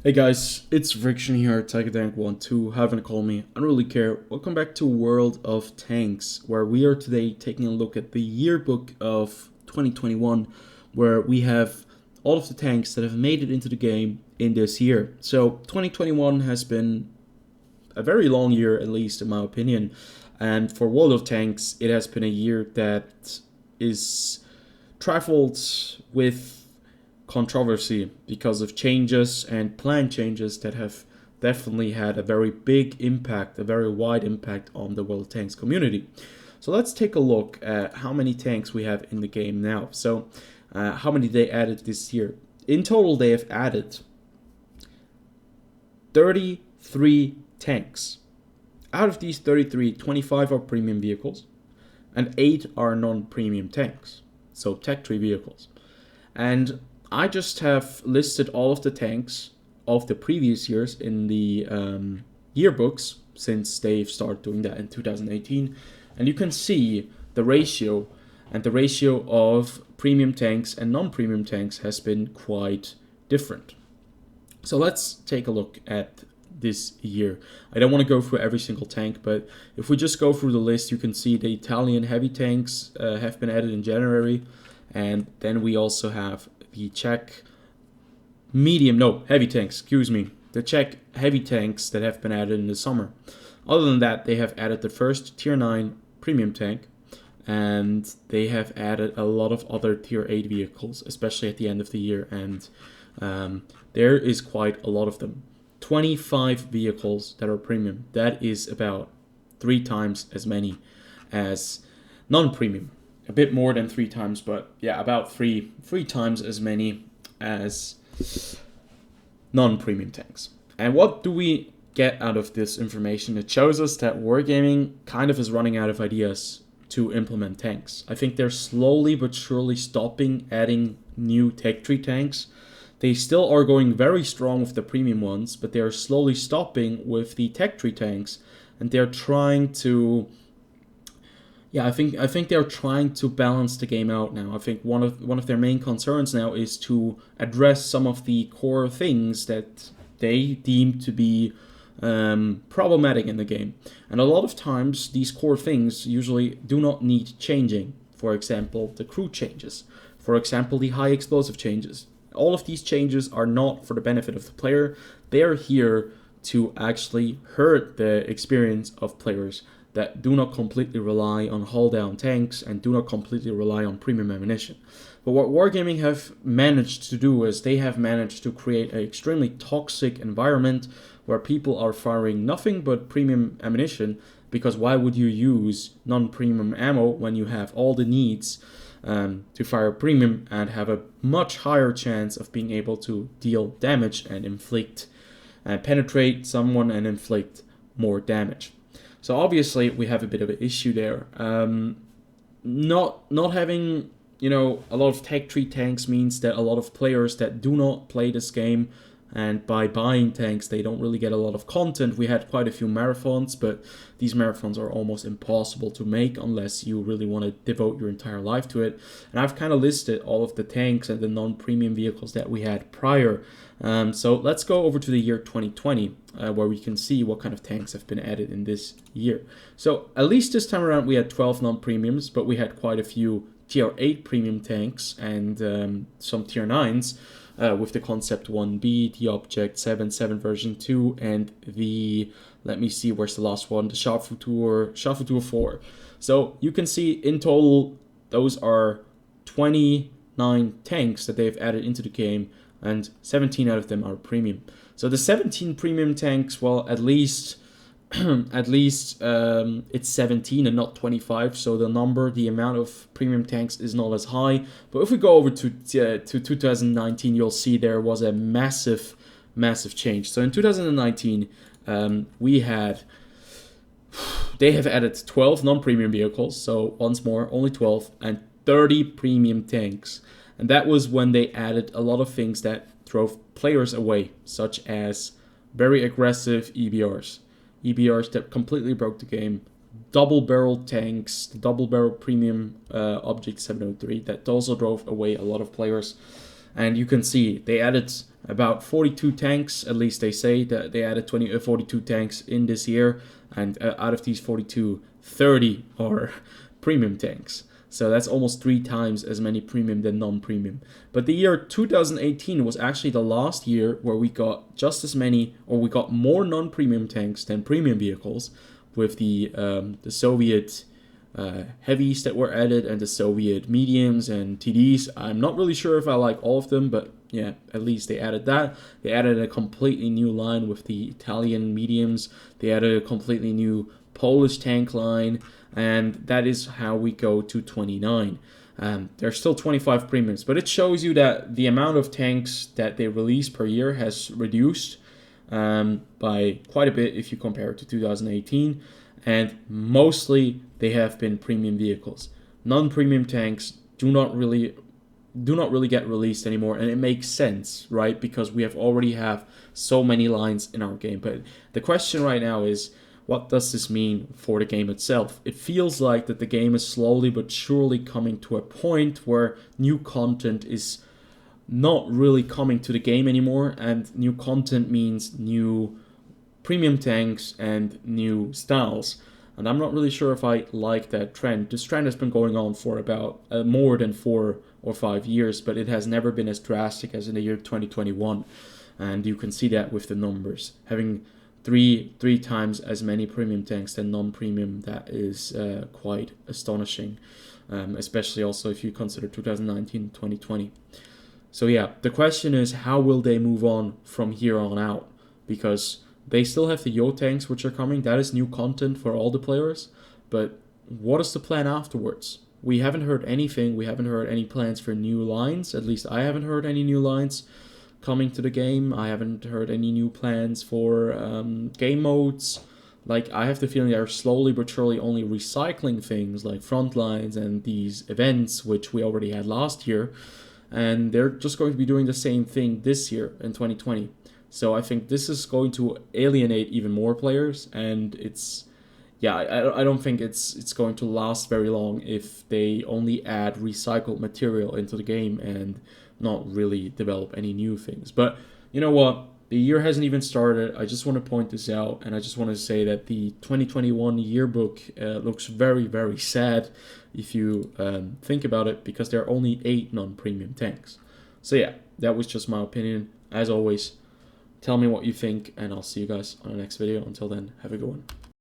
Hey guys, it's Friction here, TechTank12, however you call me, I don't really care. Welcome back to World of Tanks, where we are today taking a look at the yearbook of 2021, where we have all of the tanks that have made it into the game in this year. So 2021 has been a very long year, at least in my opinion, and for World of Tanks, it has been a year that is traveled with controversy because of changes and plan changes that have definitely had a very big impact, a very wide impact on the World of Tanks community. So let's take a look at how many tanks we have in the game now. So how many they added this year. In total, they have added 33 tanks. Out of these 33, 25 are premium vehicles and 8 are non-premium tanks, so tech tree vehicles. And I just have listed all of the tanks of the previous years in the yearbooks, since they've started doing that in 2018. And you can see the ratio, and the ratio of premium tanks and non-premium tanks has been quite different. So let's take a look at this year. I don't want to go through every single tank, but if we just go through the list, you can see the Italian heavy tanks have been added in January. And then we also have the Czech heavy tanks, the Czech heavy tanks that have been added in the summer. Other than that, they have added the first tier 9 premium tank, and they have added a lot of other tier 8 vehicles, especially at the end of the year, and there is quite a lot of them. 25 vehicles that are premium. That is about 3 times as many as non-premium. A bit more than 3 times, but yeah, about three times as many as non-premium tanks. And what do we get out of this information? It shows us that Wargaming kind of is running out of ideas to implement tanks. I think they're slowly but surely stopping adding new tech tree tanks. They still are going very strong with the premium ones, but they are slowly stopping with the tech tree tanks, and they're trying to I think they're trying to balance the game out now. I think one of their main concerns now is to address some of the core things that they deem to be problematic in the game. And a lot of times, these core things usually do not need changing. For example, the crew changes. For example, the high explosive changes. All of these changes are not for the benefit of the player. They are here to actually hurt the experience of players that do not completely rely on hull-down tanks and do not completely rely on premium ammunition. But what Wargaming have managed to do is they have managed to create an extremely toxic environment where people are firing nothing but premium ammunition, because why would you use non-premium ammo when you have all the needs to fire premium and have a much higher chance of being able to deal damage and inflict and penetrate someone and inflict more damage. So obviously we have a bit of an issue there. Not having a lot of tech tree tanks means that a lot of players that do not play this game, and by buying tanks they don't really get a lot of content. We had quite a few marathons, but these marathons are almost impossible to make unless you really want to devote your entire life to it. And I've kind of listed all of the tanks and the non-premium vehicles that we had prior. So let's go over to the year 2020, where we can see what kind of tanks have been added in this year. So at least this time around we had 12 non-premiums, but we had quite a few tier 8 premium tanks and some tier 9s. With the Concept 1B, the Object 7 version 2, and the, let me see, where's the last one? The Schaffentour 4. So you can see in total, those are 29 tanks that they've added into the game, and 17 out of them are premium. So the 17 premium tanks, well, at least it's 17 and not 25, so the amount of premium tanks is not as high. But if we go over to 2019, you'll see there was a massive change. So in 2019, they have added 12 non-premium vehicles, so once more, only 12, and 30 premium tanks. And that was when they added a lot of things that drove players away, such as very aggressive EBRs that completely broke the game, double-barrel tanks, the double-barrel premium Object 703, that also drove away a lot of players. And you can see they added about 42 tanks, at least they say that they added 42 tanks in this year, and out of these 42, 30 are premium tanks. So that's almost 3 times as many premium than non-premium. But the year 2018 was actually the last year where we got just as many, or we got more non-premium tanks than premium vehicles, with the Soviet heavies that were added and the Soviet mediums and TDs. I'm not really sure if I like all of them, but yeah, at least they added that. They added a completely new line with the Italian mediums. They added a completely new Polish tank line, and that is how we go to 29. There's still 25 premiums, but it shows you that the amount of tanks that they release per year has reduced by quite a bit if you compare it to 2018, and mostly they have been premium vehicles. Non-premium tanks do not really get released anymore, and it makes sense, right? Because we already have so many lines in our game. But the question right now is, what does this mean for the game itself? It feels like that the game is slowly but surely coming to a point where new content is not really coming to the game anymore, and new content means new premium tanks and new styles. And I'm not really sure if I like that trend. This trend has been going on for about more than 4 or 5 years, but it has never been as drastic as in the year 2021. And you can see that with the numbers. Having three times as many premium tanks than non-premium, that is quite astonishing. Especially also if you consider 2019, 2020. So yeah, the question is, how will they move on from here on out? Because they still have the Yo tanks which are coming. That is new content for all the players. But what is the plan afterwards? We haven't heard anything. We haven't heard any plans for new lines. At least I haven't heard any new lines coming to the game. I haven't heard any new plans for game modes. Like, I have the feeling they're slowly but surely only recycling things like front lines and these events which we already had last year. And they're just going to be doing the same thing this year in 2020. So I think this is going to alienate even more players, and I don't think it's going to last very long if they only add recycled material into the game and not really develop any new things. But you know what? The year hasn't even started. I just want to point this out, and I just want to say that the 2021 yearbook looks very, very sad if you think about it, because there are only 8 non-premium tanks. So yeah, that was just my opinion. As always, tell me what you think, and I'll see you guys on the next video. Until then, have a good one.